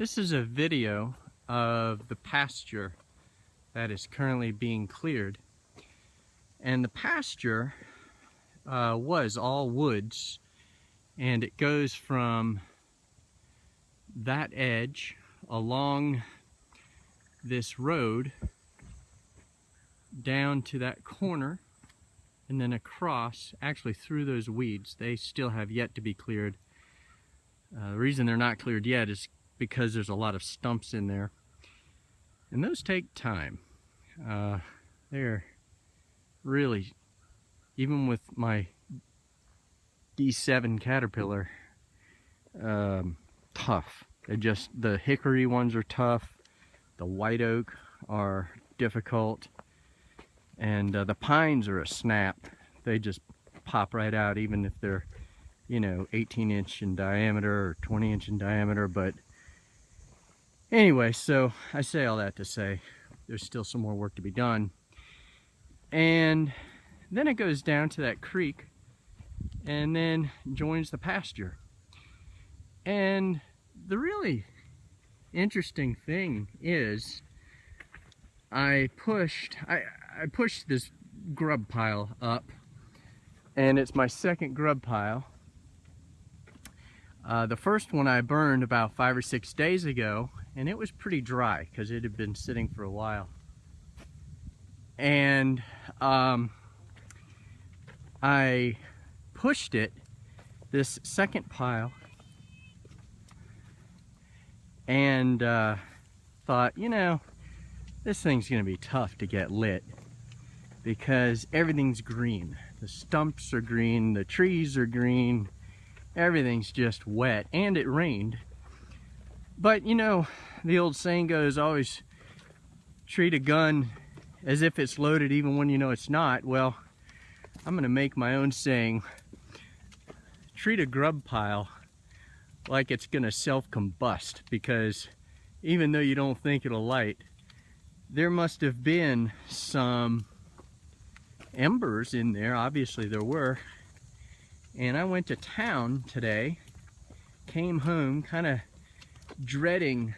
This is a video of the pasture that is currently being cleared. And the pasture was all woods, and it goes from that edge along this road down to that corner and then across, actually through those weeds. They still have yet to be cleared. The reason they're not cleared yet is because there's a lot of stumps in there, and those take time. They're really, even with my D7 Caterpillar, tough. The hickory ones are tough, the white oak are difficult, and the pines are a snap. They just pop right out, even if they're 18-inch in diameter or 20-inch in diameter. But anyway, so I say all that to say there's still some more work to be done. And then it goes down to that creek and then joins the pasture. And the really interesting thing is I pushed this grub pile up, and it's my second grub pile. The first one I burned about 5 or 6 days ago, and it was pretty dry because it had been sitting for a while. And I pushed it, this second pile, and thought, this thing's gonna be tough to get lit because everything's green. The stumps are green, the trees are green, everything's just wet, and it rained. But the old saying goes, always treat a gun as if it's loaded even when you know it's not. Well, I'm gonna make my own saying, treat a grub pile like it's gonna self-combust, because even though you don't think it'll light, there must have been some embers in there. Obviously there were. And I went to town today, came home kind of dreading,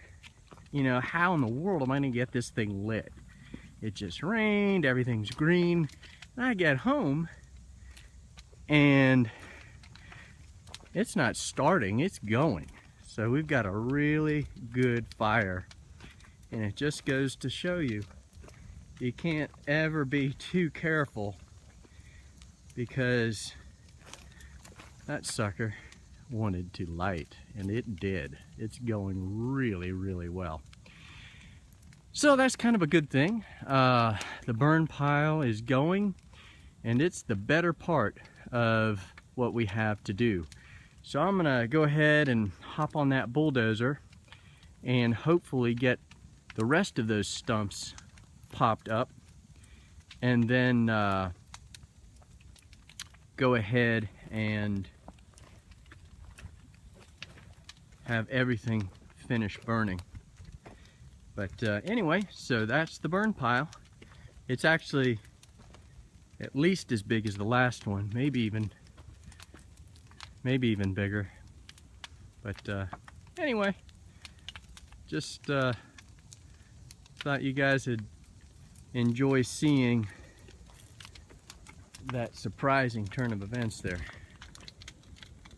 how in the world am I gonna get this thing lit? It just rained, everything's green. And I get home and it's not starting, it's going. So we've got a really good fire. And it just goes to show you, you can't ever be too careful, because that sucker wanted to light, and it did. It's going really, really well. So that's kind of a good thing. The burn pile is going, and it's the better part of what we have to do. So I'm gonna go ahead and hop on that bulldozer and hopefully get the rest of those stumps popped up, and then go ahead and have everything finished burning. But anyway, so that's the burn pile. It's actually at least as big as the last one, maybe even bigger. But anyway, just thought you guys would enjoy seeing that surprising turn of events there.